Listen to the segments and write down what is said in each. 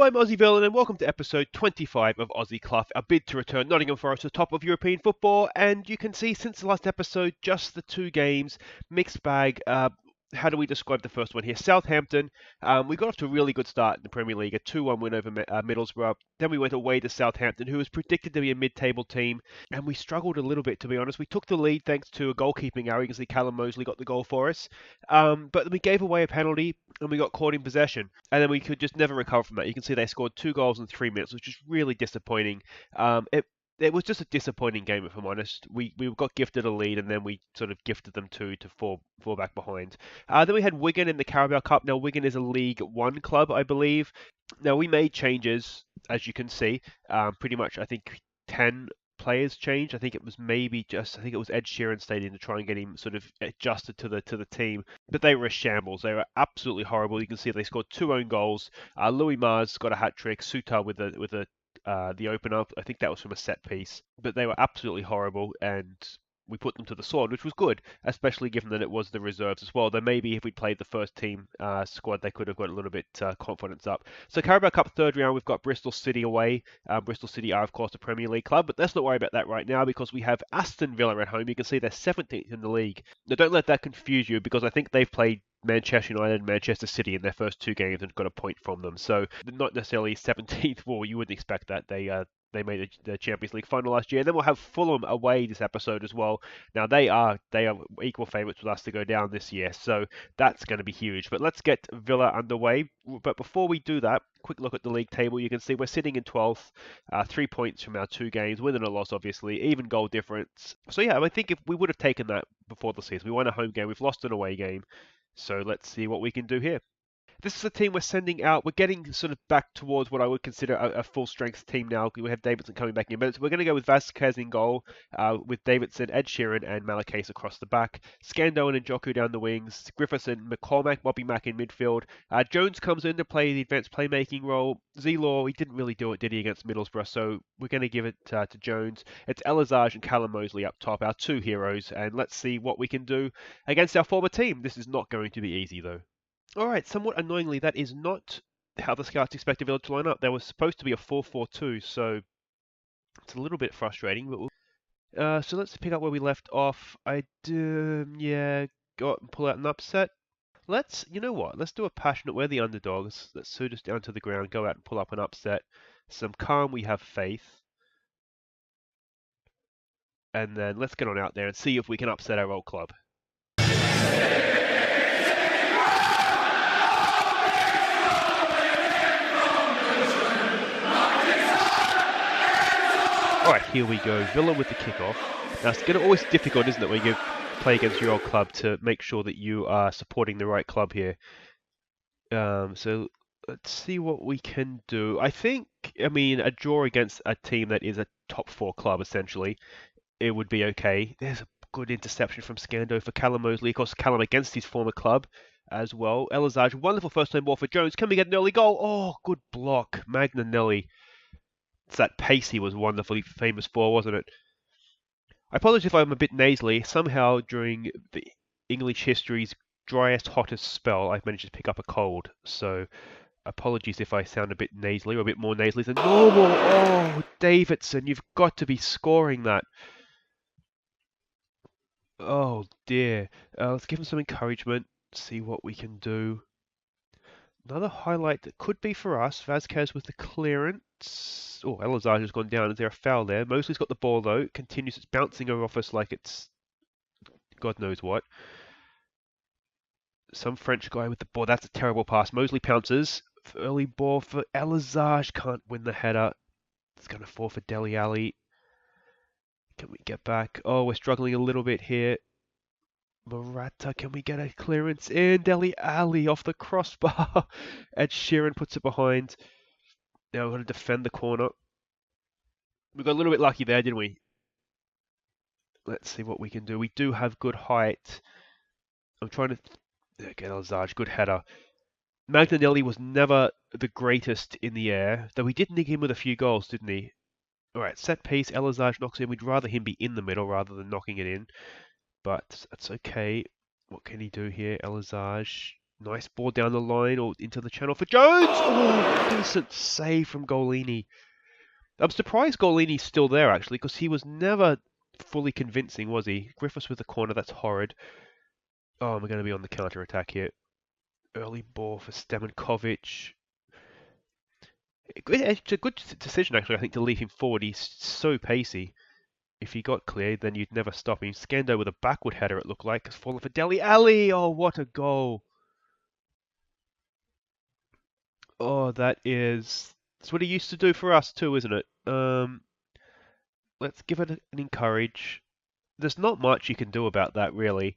I'm Aussie Villain and welcome to episode 25 of Aussie Cluff, our bid to return Nottingham Forest to the top of European football. And you can see since the last episode, just the two games, mixed bag. How do we describe the first one here? Southampton, we got off to a really good start in the Premier League, a 2-1 win over Middlesbrough. Then we went away to Southampton, who was predicted to be a mid-table team, and we struggled a little bit, to be honest. We took the lead thanks to a goalkeeping error. You can see Callum Mosley got the goal for us, but we gave away a penalty, and we got caught in possession, and then we could just never recover from that. You can see they scored 2 goals in 3 minutes, which is really disappointing. It was just a disappointing game, if I'm honest. We got gifted a lead, and then we sort of gifted them two to fall back behind. Then we had Wigan in the Carabao Cup. Now, Wigan is a League One club, I believe. Now, we made changes, as you can see. Pretty much, I think, 10 players changed. I think it was Ed Sheeran stayed in to try and get him sort of adjusted to the team. But they were a shambles. They were absolutely horrible. You can see they scored 2 own goals. Louis Mars got a hat-trick. Sutar with the opener. I think that was from a set piece. But they were absolutely horrible, and we put them to the sword, which was good, especially given that it was the reserves as well. Though maybe if we'd played the first team squad, they could have got a little bit confidence up. So Carabao Cup third round, we've got Bristol City away. Bristol City are, of course, a Premier League club, but let's not worry about that right now because we have Aston Villa at home. You can see they're 17th in the league. Now, don't let that confuse you because I think they've played Manchester United and Manchester City in their first 2 games and got a point from them. So not necessarily 17th. Well, you wouldn't expect that. They made the Champions League final last year. And then we'll have Fulham away this episode as well. Now they are equal favourites with us to go down this year, so that's going to be huge. But let's get Villa underway. But before we do that, quick look at the league table. You can see we're sitting in 12th, 3 points from our 2 games, win and a loss, obviously, even goal difference. So yeah, I think if we would have taken that before the season, we won a home game, we've lost an away game. So let's see what we can do here. This is a team we're sending out. We're getting sort of back towards what I would consider a full-strength team now. We have Davidson coming back in a minute. So we're going to go with Vasquez in goal, with Davidson, Ed Sheeran, and Malacase across the back. Scando and Njoku down the wings. Griffiths and McCormack, Bobby Mack in midfield. Jones comes in to play the advanced playmaking role. Zelaw, he didn't really do it, did he, against Middlesbrough? So we're going to give it to Jones. It's Elazage and Callum Mosley up top, our 2 heroes. And let's see what we can do against our former team. This is not going to be easy, though. Alright, somewhat annoyingly, that is not how the scouts expected Villa to line up. There was supposed to be a 4-4-2, so it's a little bit frustrating. But so let's pick up where we left off. Go out and pull out an upset. You know what? Let's do a passionate. We're the underdogs. Let's suit us down to the ground, go out and pull up an upset. Some calm, we have faith. And then let's get on out there and see if we can upset our old club. Alright, here we go. Villa with the kickoff. Now, it's always difficult, isn't it, when you play against your old club to make sure that you are supporting the right club here. So, let's see what we can do. A draw against a team that is a top 4 club, essentially, it would be okay. There's a good interception from Scando for Callum Mosley. Of course, Callum against his former club as well. Elazage, wonderful first-time ball for Jones. Can we get an early goal? Oh, good block. Magnanelli. It's that pace he was wonderfully famous for, wasn't it? I apologize if I'm a bit nasally. Somehow, during the English history's driest, hottest spell, I've managed to pick up a cold. So, apologies if I sound a bit nasally, or a bit more nasally than normal. Oh, Davidson, you've got to be scoring that. Oh, dear. Let's give him some encouragement. See what we can do. Another highlight that could be for us. Vasquez with the clearance. Oh, Elazage has gone down. Is there a foul there? Mosley's got the ball, though. It continues. It's bouncing off us like it's God knows what. Some French guy with the ball. That's a terrible pass. Mosley pounces. Early ball for Elazage. Can't win the header. It's going to fall for Dele Alli. Can we get back? Oh, we're struggling a little bit here. Morata, can we get a clearance in? Dele Alli off the crossbar. Ed Sheeran puts it behind. Now we're going to defend the corner. We got a little bit lucky there, didn't we? Let's see what we can do. We do have good height. I'm trying to get Elazage. Good header. Magnanelli was never the greatest in the air, though he did nick him with a few goals, didn't he? Alright, set piece. Elazage knocks in. We'd rather him be in the middle rather than knocking it in. But that's okay. What can he do here? Elazage. Nice ball down the line or into the channel for Jones. Oh, decent save from Golini. I'm surprised Golini's still there, actually, because he was never fully convincing, was he? Griffiths with the corner, that's horrid. Oh, we're going to be on the counter-attack here. Early ball for Stemenkovic. It's a good decision, actually, I think, to leave him forward. He's so pacey. If he got cleared, then you'd never stop him. Scando with a backward header, it looked like, has fallen for Dele Alli. Oh, what a goal. Oh, that's what he used to do for us too, isn't it? Let's give it an encourage. There's not much you can do about that, really.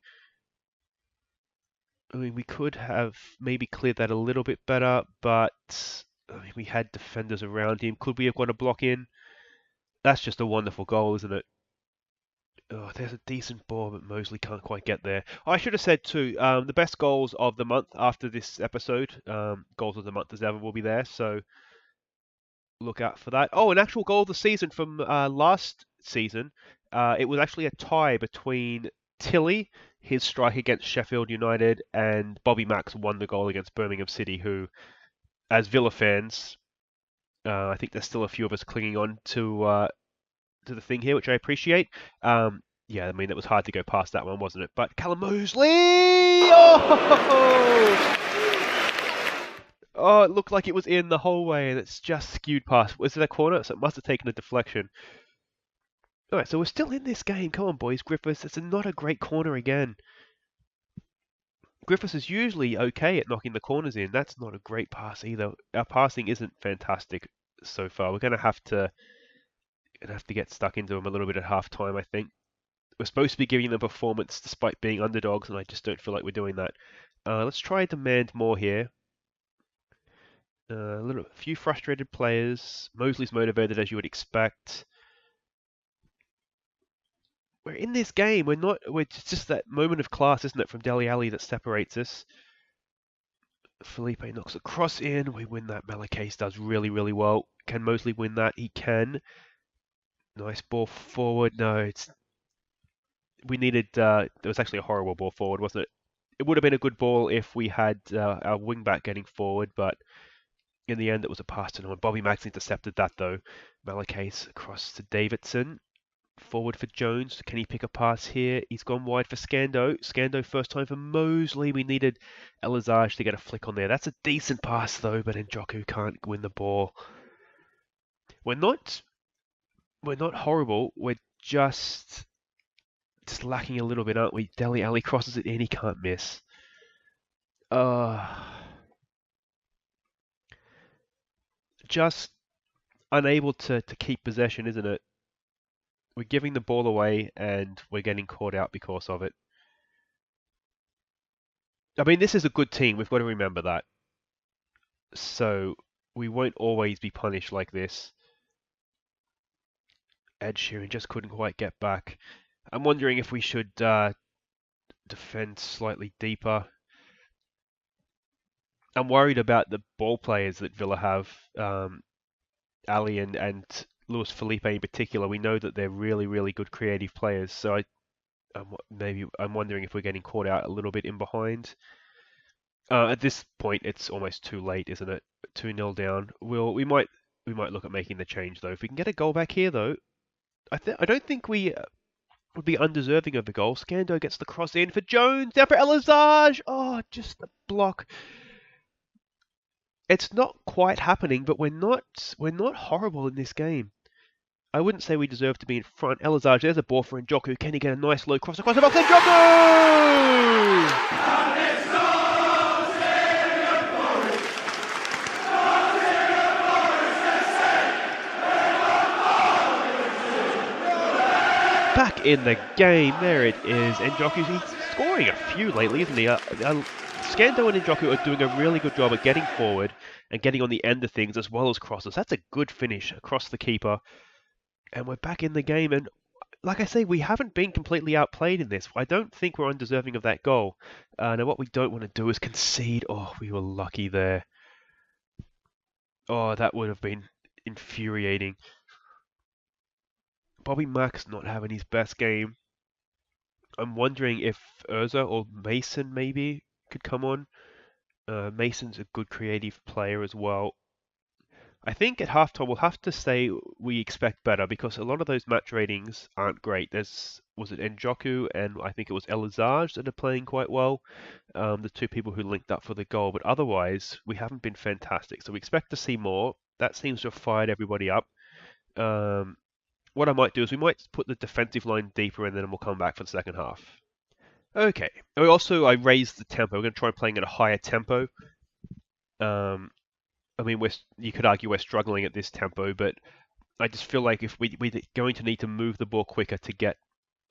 I mean, we could have maybe cleared that a little bit better, but I mean, we had defenders around him. Could we have got a block in? That's just a wonderful goal, isn't it? Oh, there's a decent ball, but Mosley can't quite get there. I should have said too, the best goals of the month after this episode, goals of the month as ever, will be there. So look out for that. Oh, an actual goal of the season from last season. It was actually a tie between Tilly, his strike against Sheffield United, and Bobby Max won the goal against Birmingham City, who, as Villa fans, I think there's still a few of us clinging on to the thing here, which I appreciate. Yeah, I mean, it was hard to go past that one, wasn't it? But Callum Mosley! Oh! Oh, it looked like it was in the whole way, and it's just skewed past. Was it a corner? So it must have taken a deflection. Alright, so we're still in this game. Come on, boys. Griffiths, it's not a great corner again. Griffiths is usually okay at knocking the corners in. That's not a great pass either. Our passing isn't fantastic so far. We're going to have to get stuck into them a little bit at half time, I think. We're supposed to be giving them performance despite being underdogs, and I just don't feel like we're doing that. Let's try demand more here. A few frustrated players. Mosley's motivated, as you would expect. We're in this game. It's just that moment of class, isn't it, from Dele Alli that separates us. Felipe knocks a cross in. We win that. Malacase does really, really well. Can Mosley win that? He can. Nice ball forward. No, we needed. There was actually a horrible ball forward, wasn't it? It would have been a good ball if we had our wing back getting forward, but in the end, it was a pass to no one. Bobby Max intercepted that, though. Malacase across to Davidson. Forward for Jones. Can he pick a pass here? He's gone wide for Scando. Scando first time for Mosley. We needed Elizage to get a flick on there. That's a decent pass, though, but Njoku can't win the ball. We're not horrible. We're just lacking a little bit, aren't we? Dele Alli crosses it in. He can't miss. Just unable to keep possession, isn't it? We're giving the ball away and we're getting caught out because of it. I mean, this is a good team. We've got to remember that. So we won't always be punished like this. Ed Sheeran just couldn't quite get back. I'm wondering if we should defend slightly deeper. I'm worried about the ball players that Villa have. Ali and Luis Felipe in particular. We know that they're really, really good creative players. So I'm wondering if we're getting caught out a little bit in behind. At this point, it's almost too late, isn't it? 2-0 down. We might look at making the change though. If we can get a goal back here though, I don't think we would be undeserving of the goal. Scando gets the cross in for Jones. Down for Elizage. Oh, just the block. It's not quite happening, but we're not horrible in this game. I wouldn't say we deserve to be in front. Elizage, there's a ball for Njoku. Can he get a nice low cross across the box? Njoku! Back in the game, there it is. Njoku's he's scoring a few lately, isn't he? Scando and Njoku are doing a really good job at getting forward and getting on the end of things as well as crosses. That's a good finish across the keeper. And we're back in the game. And like I say, we haven't been completely outplayed in this. I don't think we're undeserving of that goal. Now, what we don't want to do is concede. Oh, we were lucky there. Oh, that would have been infuriating. Bobby Max not having his best game. I'm wondering if Urza or Mason maybe could come on. Mason's a good creative player as well. I think at halftime we'll have to say we expect better because a lot of those match ratings aren't great. Was it Njoku and I think it was Elizage that are playing quite well, the two people who linked up for the goal. But otherwise, we haven't been fantastic. So we expect to see more. That seems to have fired everybody up. Um, what I might do is we might put the defensive line deeper and then we'll come back for the second half. Okay. Also, I raised the tempo. We're going to try playing at a higher tempo. Um, I mean, you could argue we're struggling at this tempo, but I just feel like if we're going to need to move the ball quicker to get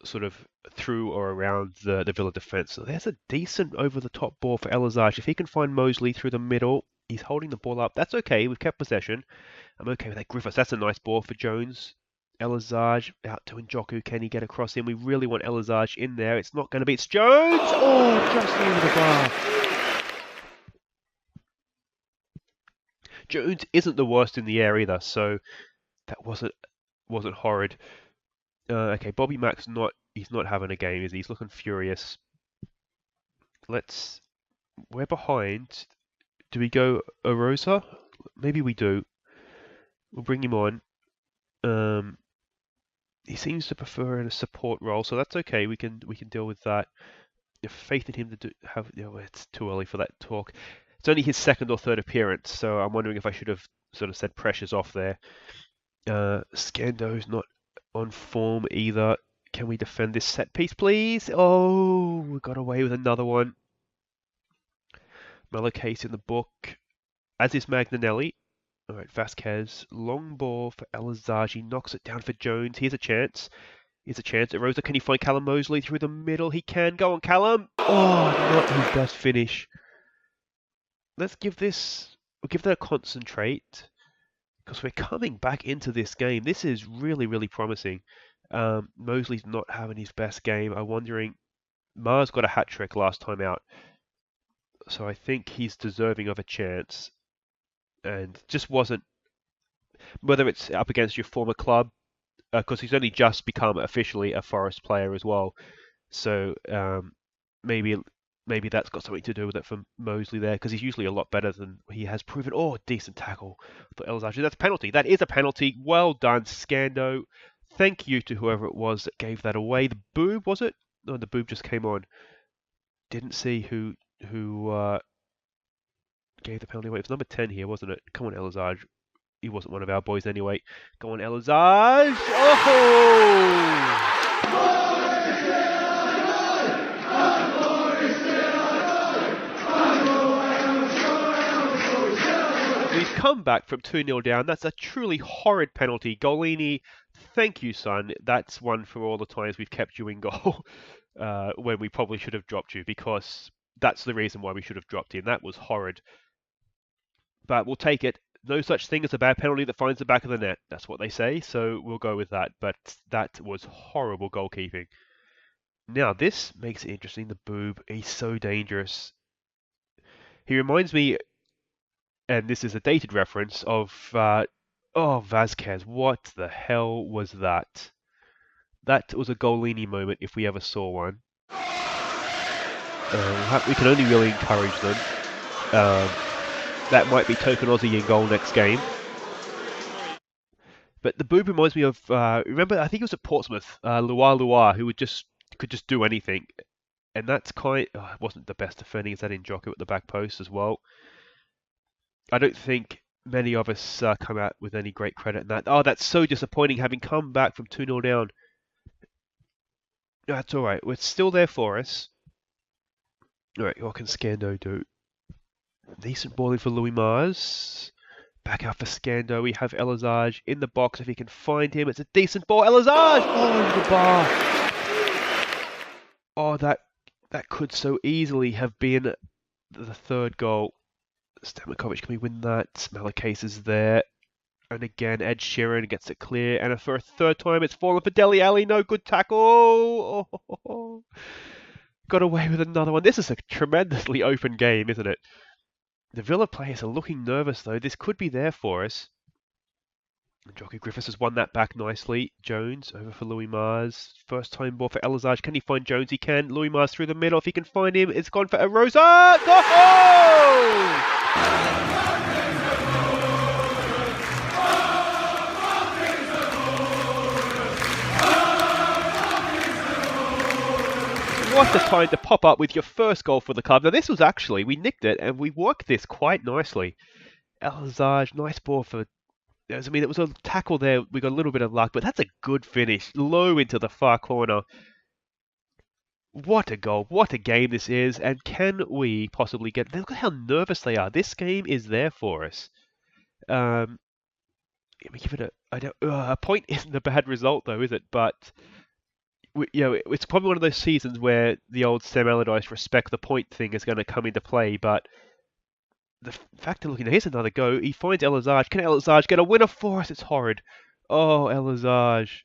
sort of through or around the Villa defence. So there's a decent over-the-top ball for Elizage. If he can find Mosley through the middle, he's holding the ball up. That's okay. We've kept possession. I'm okay with that. Griffiths, that's a nice ball for Jones. Elizage out to Njoku. Can he get across him? We really want Elizage in there. It's not going to be. It's Jones! Oh, just over the bar. Jones isn't the worst in the air either, so that wasn't horrid. Okay, Bobby Mack's he's not having a game, is he? He's looking furious. We're behind. Do we go Arosa? Maybe we do. We'll bring him on. He seems to prefer in a support role, so that's okay. We can deal with that. Have faith in him to it's too early for that talk. It's only his second or third appearance, so I'm wondering if I should have sort of said pressure's off there. Scando's not on form either. Can we defend this set piece, please? Oh, we got away with another one. Malacase in the book, as is Magnanelli. All right, Vasquez, long ball for Elizage. He knocks it down for Jones. Here's a chance. Rosa, can you find Callum Mosley through the middle? He can. Go on, Callum. Oh, not his best finish. We'll give that a concentrate because we're coming back into this game. This is really, really promising. Mosley's not having his best game. I'm wondering, Mars got a hat trick last time out, so I think he's deserving of a chance. And just wasn't, whether it's up against your former club, because he's only just become officially a Forest player as well. So maybe that's got something to do with it for Mosley there, because he's usually a lot better than he has proven. Oh, decent tackle for Elizage. That's a penalty. That is a penalty. Well done, Scando. Thank you to whoever it was that gave that away. The boob, was it? No, the boob just came on. Didn't see who gave the penalty away. It was number 10 here, wasn't it? Come on, Elizage. He wasn't one of our boys anyway. Go on, Elizage. Oh! We've come back from 2-0 down. That's a truly horrid penalty. Golini, thank you, son. That's one for all the times we've kept you in goal when we probably should have dropped you, because that's the reason why we should have dropped him. That was horrid. But we'll take it. No such thing as a bad penalty that finds the back of the net. That's what they say, so we'll go with that. But that was horrible goalkeeping. Now, this makes it interesting. The boob, he's so dangerous. He reminds me, and this is a dated reference, of Vasquez. What the hell was that? That was a Golini moment if we ever saw one. We can only really encourage them. That might be token Aussie in goal next game. But the boob reminds me of, remember, I think it was at Portsmouth, Luar, who could just do anything. And that's it wasn't the best defending as that Njoku at the back post as well. I don't think many of us come out with any great credit in that. Oh, that's so disappointing, having come back from 2-0 down. That's all right. We're still there for us. All right, what can Scando do? Decent balling for Louis Mars. Back out for Scando. We have Elizage in the box. If he can find him, it's a decent ball. Elizage! Oh, the bar. Oh, that could so easily have been the third goal. Stamakovic, can we win that? Malacase is there. And again, Ed Sheeran gets it clear. And for a third time, it's fallen for Dele Alli. No good tackle. Oh. Got away with another one. This is a tremendously open game, isn't it? The Villa players are looking nervous, though. This could be there for us. And Jockey Griffiths has won that back nicely. Jones over for Louis Mars. First time ball for Elazage. Can he find Jones? He can. Louis Mars through the middle. If he can find him, it's gone for Arosa. Goal! What a time to pop up with your first goal for the club. Now this was actually, we nicked it and we worked this quite nicely. Elazage, nice ball for... I mean, it was a tackle there. We got a little bit of luck, but that's a good finish. Low into the far corner. What a goal. What a game this is. And can we possibly get... Look at how nervous they are. This game is there for us. Let me give it a point isn't a bad result, though, is it? But... it's probably one of those seasons where the old Sam Allardyce respect the point thing is going to come into play, but the fact of looking at here's another go. He finds Elazage. Can Elazage get a winner for us? It's horrid. Oh, Elazage.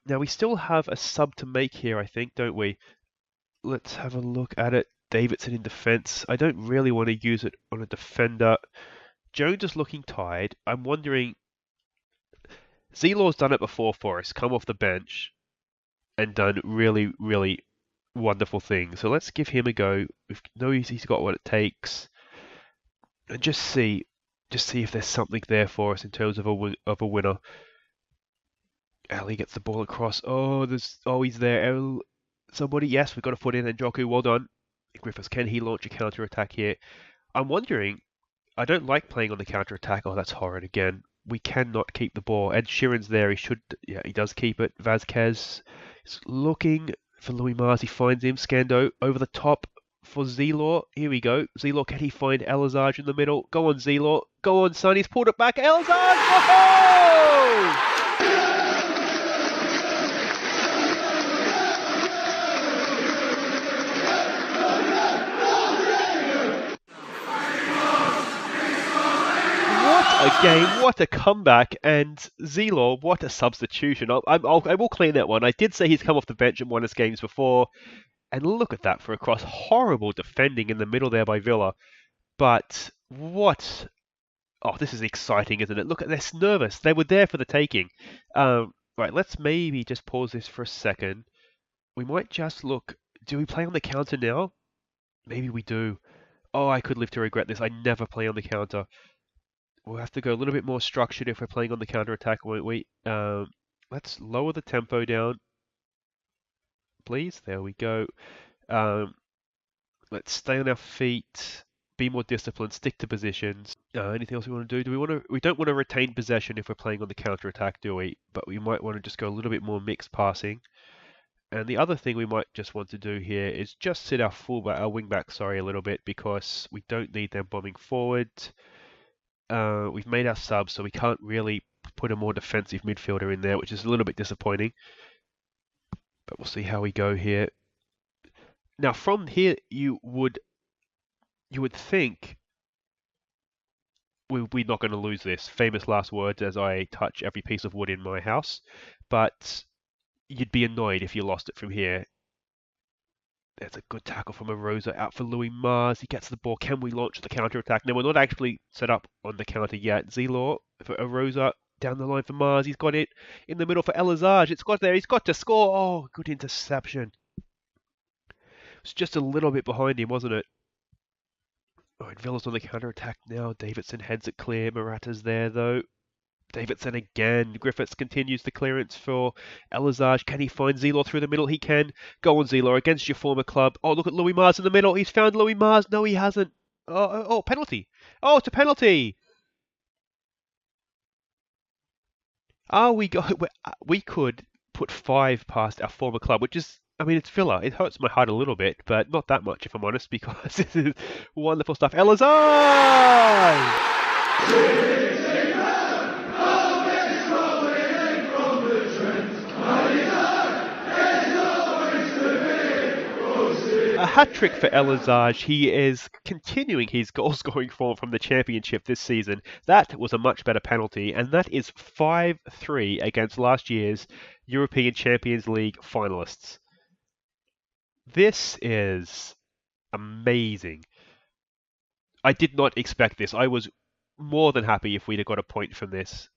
Now we still have a sub to make here, I think, don't we? Let's have a look at it. Davidson in defence. I don't really want to use it on a defender. Jones is looking tired. I'm wondering... Zelaw's done it before for us. Come off the bench and done really, really wonderful things. So let's give him a go. We know he's got what it takes, and just see if there's something there for us in terms of a winner. Ali gets the ball across. He's there. Somebody, yes, we've got a foot in, and Joku, well done. Griffiths, can he launch a counter attack here? I'm wondering. I don't like playing on the counter attack. Oh, that's horrid again. We cannot keep the ball. Ed Sheeran's there. He does keep it. Vazquez is looking for Louis Mars. He finds him. Scando over the top for Zelaw. Here we go. Zelaw, can he find Elazage in the middle? Go on, Zelaw. Go on, son. He's pulled it back. Elazage! Oh! A game, what a comeback, and Zelaw, what a substitution. I will claim that one. I did say he's come off the bench and won his games before, and look at that for a cross. Horrible defending in the middle there by Villa, but what... Oh, this is exciting, isn't it? Look at this, nervous. They were there for the taking. Right, let's maybe just pause this for a second. We might just look... Do we play on the counter now? Maybe we do. Oh, I could live to regret this. I never play on the counter. We'll have to go a little bit more structured if we're playing on the counter-attack, won't we? Let's lower the tempo down, please. There we go. Let's stay on our feet, be more disciplined, stick to positions. Anything else we want to do? We don't want to retain possession if we're playing on the counter-attack, do we? But we might want to just go a little bit more mixed passing. And the other thing we might just want to do here is just sit our wing-back, a little bit, because we don't need them bombing forward. We've made our subs, so we can't really put a more defensive midfielder in there, which is a little bit disappointing. But we'll see how we go here. Now, from here, you would think we're not going to lose this. Famous last words as I touch every piece of wood in my house. But you'd be annoyed if you lost it from here. There's a good tackle from Arosa out for Louis Mars. He gets the ball. Can we launch the counter-attack? Now, we're not actually set up on the counter yet. Zelaw for Arosa down the line for Mars. He's got it in the middle for Elazage. It's got there. He's got to score. Oh, good interception. It's just a little bit behind him, wasn't it? All right, Villa's on the counter-attack now. Davidson heads it clear. Maratta's there, though. Davidson again. Griffiths continues the clearance for Elazage. Can he find Zelaw through the middle? He can. Go on, Zelaw, against your former club. Oh, look at Louis Mars in the middle. He's found Louis Mars. No, he hasn't. Oh, penalty. Oh, it's a penalty. Oh, we could put 5 past our former club, which is, I mean, it's Villa. It hurts my heart a little bit, but not that much, if I'm honest, because this is wonderful stuff. Elazage! A hat-trick for Elazage. He is continuing his goal-scoring form from the Championship this season. That was a much better penalty, and that is 5-3 against last year's European Champions League finalists. This is amazing. I did not expect this. I was more than happy if we'd have got a point from this.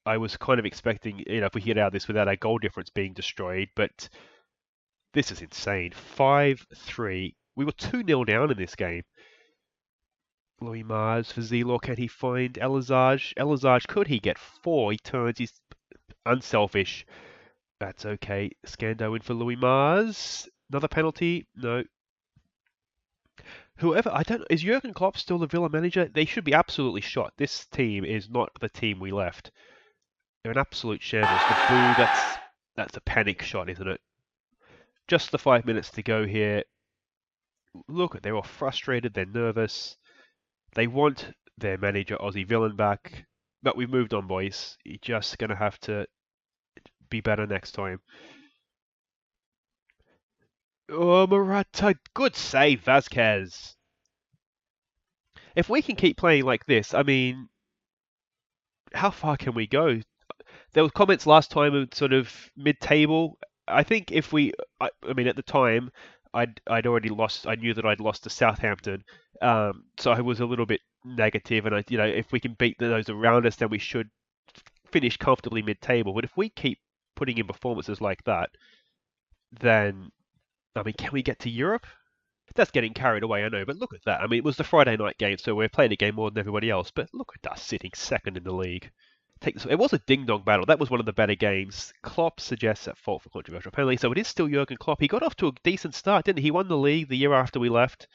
I was kind of expecting, if we get out of this without our goal difference being destroyed, but this is insane. 5-3. We were 2-0 down in this game. Louis Mars for Zelo. Can he find Elazaj? Elazaj, could he get 4? He turns. He's unselfish. That's okay. Scando in for Louis Mars. Another penalty? No. Whoever, I don't know, is Jurgen Klopp still the Villa manager? They should be absolutely shot. This team is not the team we left. They're an absolute shambles. The boo, that's a panic shot, isn't it? Just the 5 minutes to go here. Look, they're all frustrated, they're nervous. They want their manager, Aussie Villain, back. But we've moved on, boys. You're just going to have to be better next time. Oh, Morata. Good save, Vasquez. If we can keep playing like this, I mean, how far can we go? There were comments last time of sort of mid-table. I think if I mean, at the time, I'd already lost. I knew that I'd lost to Southampton, so I was a little bit negative. And if we can beat those around us, then we should finish comfortably mid-table. But if we keep putting in performances like that, then I mean, can we get to Europe? That's getting carried away, I know, but look at that. I mean, it was the Friday night game, so we're playing a game more than everybody else. But look at us sitting second in the league. It was a ding-dong battle. That was one of the better games. Klopp suggests at fault for controversial penalty, so it is still Jurgen Klopp. He got off to a decent start, didn't he? He won the league the year after we left.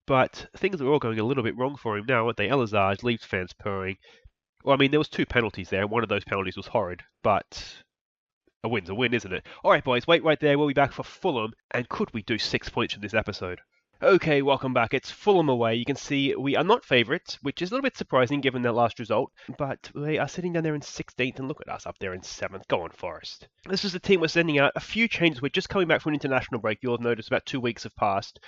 But things are all going a little bit wrong for him now, aren't they? Elazar leaves fans purring. Well, I mean, there was 2 penalties there. One of those penalties was horrid, but a win's a win, isn't it? All right, boys, wait right there. We'll be back for Fulham, and could we do 6 points from this episode? Okay, welcome back. It's Fulham away. You can see we are not favourites, which is a little bit surprising given their last result, but we are sitting down there in 16th, and look at us up there in 7th. Go on, Forest. This is the team we're sending out. A few changes. We're just coming back from an international break. You'll have noticed about 2 weeks have passed.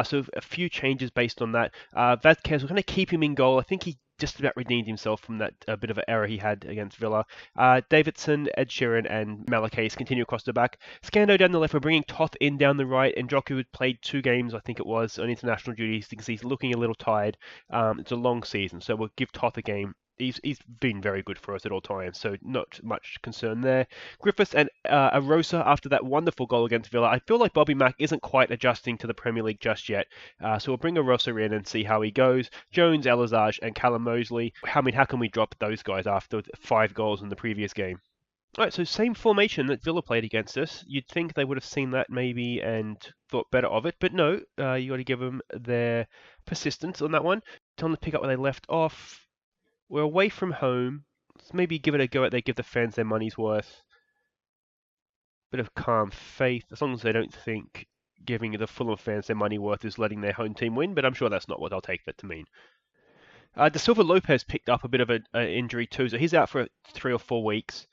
So a few changes based on that. Vasquez, we're going to keep him in goal. I think he just about redeemed himself from that bit of an error he had against Villa. Davidson, Ed Sheeran, and Malakais continue across the back. Scando down the left. We're bringing Toth in down the right. And Joku had played 2 games, I think it was, on international duties. You can see he's looking a little tired. It's a long season, so we'll give Toth a game. He's been very good for us at all times, so not much concern there. Griffiths and Arosa after that wonderful goal against Villa. I feel like Bobby Mack isn't quite adjusting to the Premier League just yet, so we'll bring Arosa in and see how he goes. Jones, Elazaj, and Callum Mosley. I mean, how can we drop those guys after 5 goals in the previous game? All right, so same formation that Villa played against us. You'd think they would have seen that maybe and thought better of it, but no, you got to give them their persistence on that one. Tell them to pick up where they left off. We're away from home. Let's maybe give it a go at they give the fans their money's worth. Bit of calm faith, as long as they don't think giving the Fulham fans their money worth is letting their home team win, but I'm sure that's not what they'll take that to mean. De Silva Lopez picked up a bit of an injury too, so he's out for 3 or 4 weeks.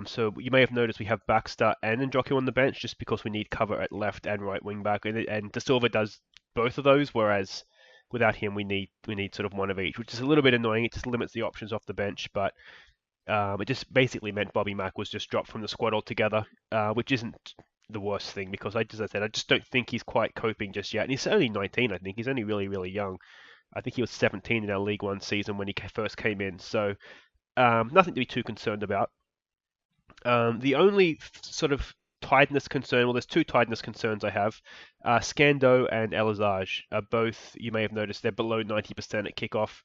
So you may have noticed we have Baxter and Njoku on the bench just because we need cover at left and right wing back, and De Silva does both of those, whereas without him we need sort of one of each, which is a little bit annoying. It just limits the options off the bench, but it just basically meant Bobby Mack was just dropped from the squad altogether, which isn't the worst thing because, as I said, I just don't think he's quite coping just yet. And he's only 19, I think. He's only really, really young. I think he was 17 in our League One season when he first came in, so nothing to be too concerned about. The only sort of tiredness concern, well, there's 2 tiredness concerns I have. Scando and Elazaj are both, you may have noticed, they're below 90% at kickoff.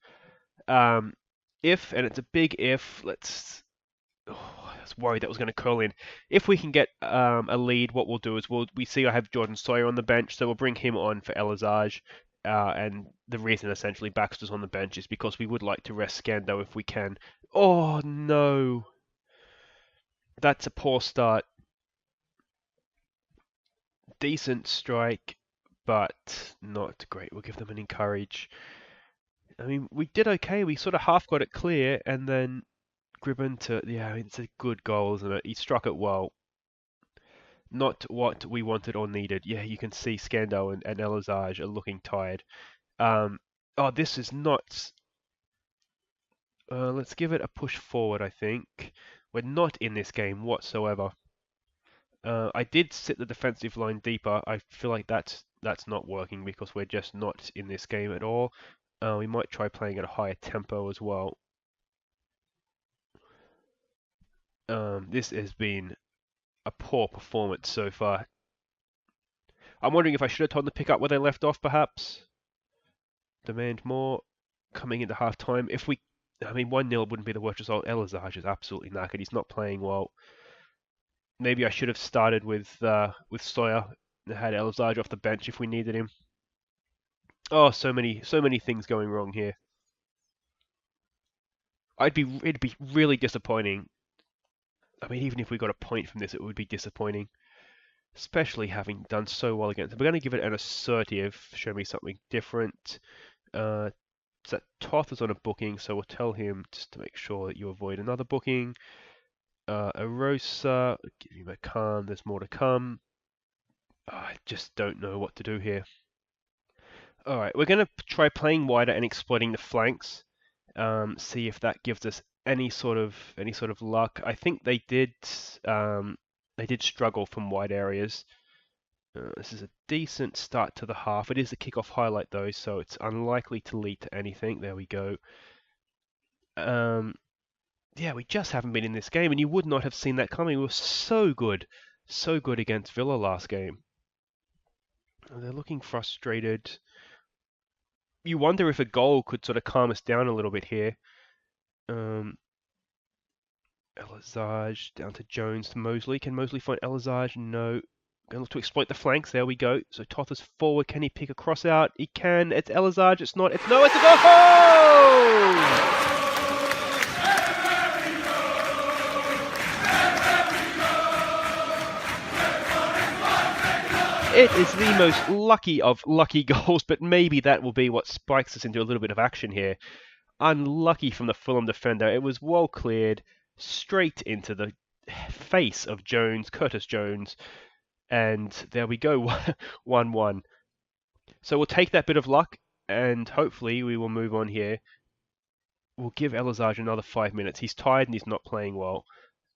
If, and it's a big if, I was worried that was going to curl in. If we can get a lead, what we'll do is we see I have Jordan Sawyer on the bench, so we'll bring him on for Elazaj. And the reason essentially Baxter's on the bench is because we would like to rest Scando if we can. Oh no! That's a poor start. Decent strike, but not great. We'll give them an encourage. I mean, we did okay. We sort of half got it clear, and then Gribben it's a good goal, isn't it? He struck it well. Not what we wanted or needed. Yeah, you can see Scando and Elazaj are looking tired. This is not... let's give it a push forward, I think. We're not in this game whatsoever. I did sit the defensive line deeper. I feel like that's not working because we're just not in this game at all. We might try playing at a higher tempo as well. This has been a poor performance so far. I'm wondering if I should have told them to pick up where they left off, perhaps. Demand more. Coming into half time. I mean, 1-0 wouldn't be the worst result. Elazaj is absolutely knackered. He's not playing well. Maybe I should have started with Sawyer and had Elazaj off the bench if we needed him. Oh, so many things going wrong here. It'd be really disappointing. I mean, even if we got a point from this, it would be disappointing. Especially having done so well against them. We're going to give it an assertive, show me something different. So Toth is on a booking, so we'll tell him just to make sure that you avoid another booking. Arosa, give him a calm, there's more to come. I just don't know what to do here. Alright, we're going to try playing wider and exploiting the flanks. See if that gives us any sort of luck. I think they did struggle from wide areas. This is a decent start to the half. It is a kickoff highlight though, so it's unlikely to lead to anything. There we go. Yeah, we just haven't been in this game, and you would not have seen that coming. We were so good against Villa last game. They're looking frustrated. You wonder if a goal could sort of calm us down a little bit here. Elazaj down to Jones to Mosley. Can Mosley find Elazaj? No. Going to look to exploit the flanks. There we go. So Toth is forward. Can he pick a cross out? He can. It's Elazaj. It's not. It's no. It's a goal! It is the most lucky of lucky goals, but maybe that will be what spikes us into a little bit of action here. Unlucky from the Fulham defender. It was well cleared, straight into the face of Jones, Curtis Jones, and there we go, 1-1. So we'll take that bit of luck, and hopefully we will move on here. We'll give Elazaj another 5 minutes. He's tired and he's not playing well,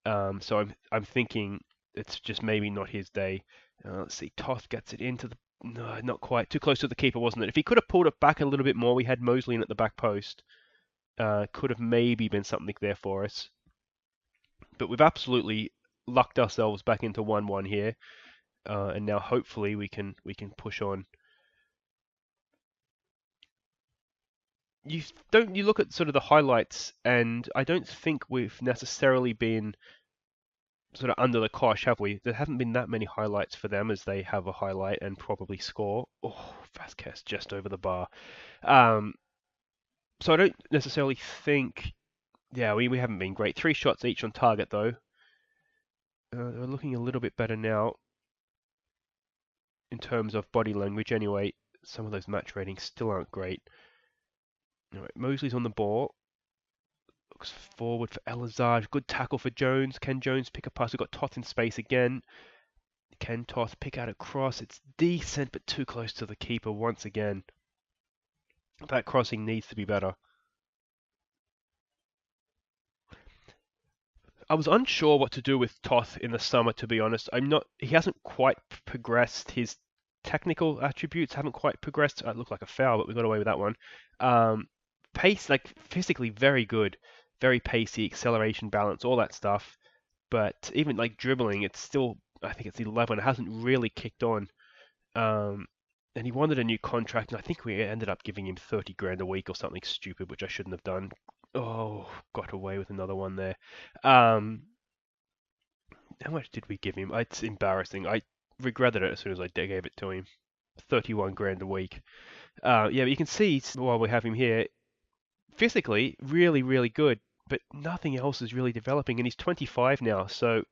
so I'm thinking it's just maybe not his day. Let's see, Toth gets it into the... No, not quite. Too close to the keeper, wasn't it? If he could have pulled it back a little bit more, we had Mosley in at the back post. Could have maybe been something there for us. But we've absolutely lucked ourselves back into 1-1 here. And now hopefully we can push on. You look at sort of the highlights, and I don't think we've necessarily been sort of under the cosh, have we? There haven't been that many highlights for them as they have a highlight and probably score. Oh, Vasquez just over the bar. So I don't necessarily think... Yeah, we haven't been great. 3 shots each on target, though. They're looking a little bit better now in terms of body language anyway. Some of those match ratings still aren't great. All right, Mosley's on the ball. Looks forward for Elazaj. Good tackle for Jones. Can Jones pick a pass? We've got Toth in space again. Can Toth pick out a cross? It's decent, but too close to the keeper once again. That crossing needs to be better. I was unsure what to do with Toth in the summer, to be honest. He hasn't quite progressed. His technical attributes haven't quite progressed. It looked like a foul, but we got away with that one. Pace, like physically very good. Very pacey, acceleration, balance, all that stuff. But even like dribbling, it's still, I think it's 11. It hasn't really kicked on. And he wanted a new contract, and I think we ended up giving him 30 grand a week or something stupid, which I shouldn't have done. Oh, got away with another one there. How much did we give him? It's embarrassing. I regretted it as soon as I gave it to him. 31 grand a week. Yeah, but you can see while we have him here, physically, really, really good, but nothing else is really developing, and he's 25 now, so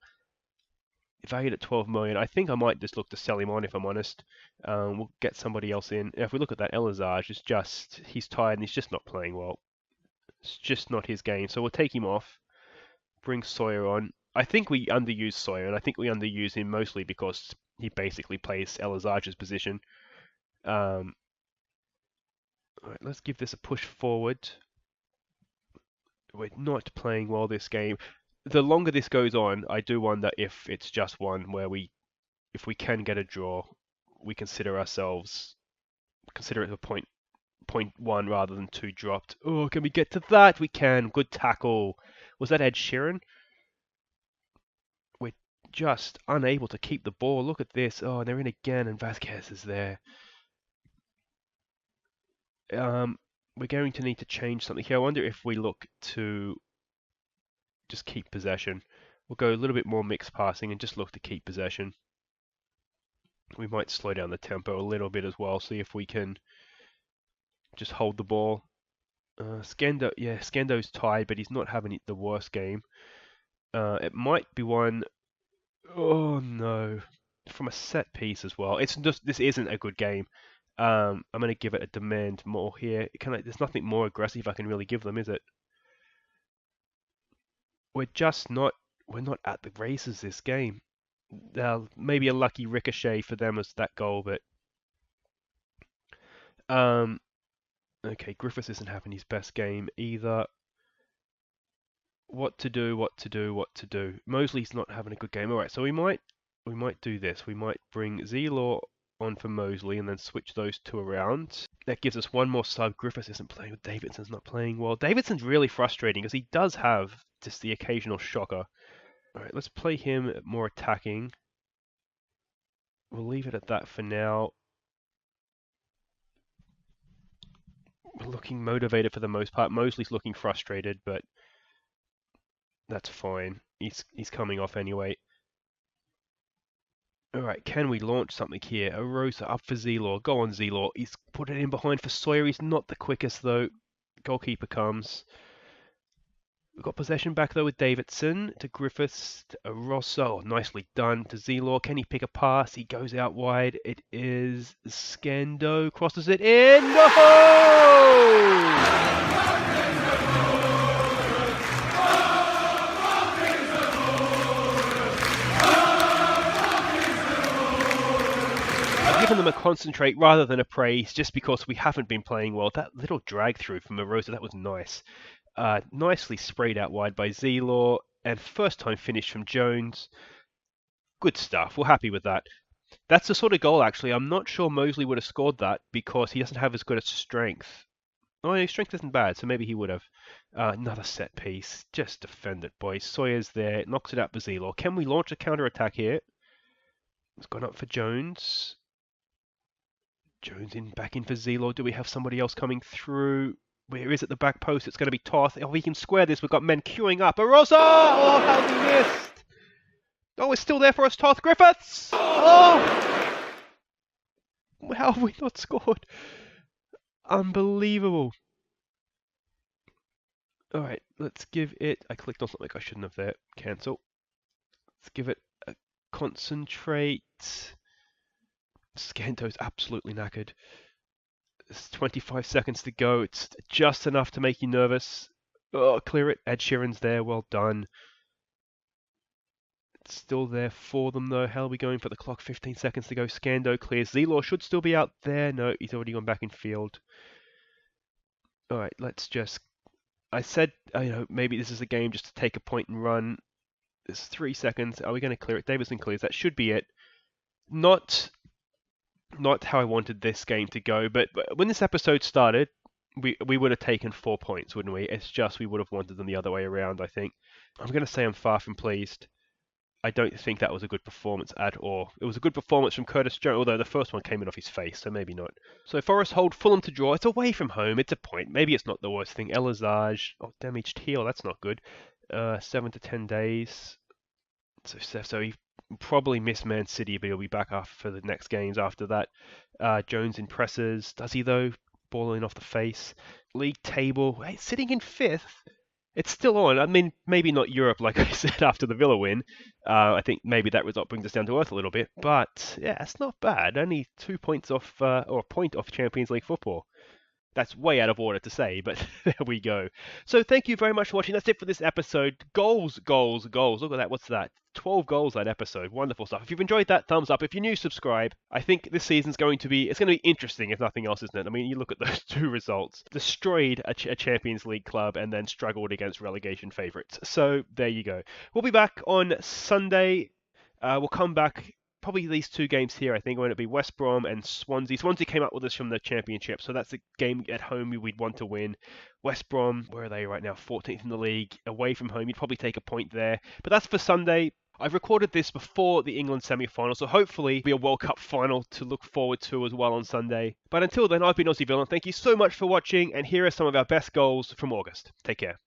valued at 12 million. I think I might just look to sell him on, if I'm honest. We'll get somebody else in. If we look at that Elazaj, he's tired and he's just not playing well. It's just not his game, so we'll take him off. Bring Sawyer on. I think we underuse Sawyer, and I think we underuse him mostly because he basically plays Elazaj's position. Alright, let's give this a push forward. We're not playing well this game. The longer this goes on, I do wonder if it's just one where if we can get a draw, we consider it a point 0.1 rather than 2 dropped. Oh, can we get to that? We can. Good tackle. Was that Ed Sheeran? We're just unable to keep the ball. Look at this. Oh, they're in again, and Vasquez is there. We're going to need to change something here. I wonder if we look to just keep possession. We'll go a little bit more mixed passing and just look to keep possession. We might slow down the tempo a little bit as well, see if we can just hold the ball. Skendo's tied, but he's not having the worst game. It might be one. Oh no, from a set piece as well. This isn't a good game. I'm going to give it a demand more here. There's nothing more aggressive I can really give them, is it? We're not at the races this game. Maybe a lucky ricochet for them as that goal, but okay, Griffiths isn't having his best game either. What to do? Mosley's not having a good game. All right, so we might do this. We might bring Zelaw on for Mosley and then switch those two around. That gives us one more sub. Griffiths isn't playing with Davidson's not playing well. Davidson's really frustrating because he does have just the occasional shocker. All right, let's play him more attacking. We'll leave it at that for now. We're looking motivated for the most part. Mosley's looking frustrated, but that's fine. He's coming off anyway. Alright, can we launch something here? Arosa up for Zelaw. Go on, Zelaw. He's put it in behind for Sawyer. He's not the quickest, though. Goalkeeper comes. We've got possession back, though, with Davidson. To Griffiths. To Arosa. Oh, nicely done. To Zelaw. Can he pick a pass? He goes out wide. It is Skendo. Crosses it in. No! Given them a concentrate rather than a praise just because we haven't been playing well. That little drag through from Arosa, that was nice. Nicely sprayed out wide by Zelaw, and first time finish from Jones. Good stuff. We're happy with that. That's the sort of goal, actually. I'm not sure Mosley would have scored that because he doesn't have as good a strength. Oh, his strength isn't bad, so maybe he would have. Another set piece. Just defend it, boys. Sawyer's there. Knocks it out for Zelaw. Can we launch a counter-attack here? It's gone up for Jones. Jones back in for Zelaw. Do we have somebody else coming through? Where is it? The back post. It's going to be Toth. Oh, we can square this. We've got men queuing up. Arosa! Oh, how we missed! Oh, it's still there for us, Toth. Griffiths! Oh! How have we not scored? Unbelievable. Alright, let's give it... I clicked on something I shouldn't have there. Cancel. Let's give it a concentrate. Skento's absolutely knackered. There's 25 seconds to go. It's just enough to make you nervous. Oh, clear it. Ed Sheeran's there. Well done. It's still there for them, though. How are we going for the clock? 15 seconds to go. Skendo clears. Zelaw should still be out there. No, he's already gone back in field. All right, let's just... I said, maybe this is a game just to take a point and run. There's 3 seconds. Are we going to clear it? Davidson clears. That should be it. Not how I wanted this game to go, but when this episode started, we would have taken 4 points, wouldn't we? It's just we would have wanted them the other way around, I think. I'm going to say I'm far from pleased. I don't think that was a good performance at all. It was a good performance from Curtis Jones, although the first one came in off his face, so maybe not. So Forest hold Fulham to draw. It's away from home. It's a point. Maybe it's not the worst thing. Elazage, damaged heel. That's not good. 7 to 10 days. So he probably missed Man City, but he'll be back for the next games after that. Jones impresses. Does he, though? Balling off the face. League table. Hey, sitting in 5th. It's still on. I mean, maybe not Europe, like I said, after the Villa win. I think maybe that result brings us down to earth a little bit. But, yeah, it's not bad. Only 2 points off, or a point off Champions League football. That's way out of order to say, but there we go. So thank you very much for watching. That's it for this episode. Goals. Look at that. What's that? 12 goals that episode. Wonderful stuff. If you've enjoyed that, thumbs up. If you're new, subscribe. I think this season's going to be interesting, if nothing else, isn't it? I mean, you look at those 2 results. Destroyed a Champions League club and then struggled against relegation favourites. So there you go. We'll be back on Sunday. We'll come back probably these two games here, I think, are going to be West Brom and Swansea. Swansea came up with us from the Championship, so that's a game at home we'd want to win. West Brom, where are they right now? 14th in the league. Away from home, you'd probably take a point there. But that's for Sunday. I've recorded this before the England semi-final, so hopefully it'll be a World Cup final to look forward to as well on Sunday. But until then, I've been Aussie Villain. Thank you so much for watching, and here are some of our best goals from August. Take care.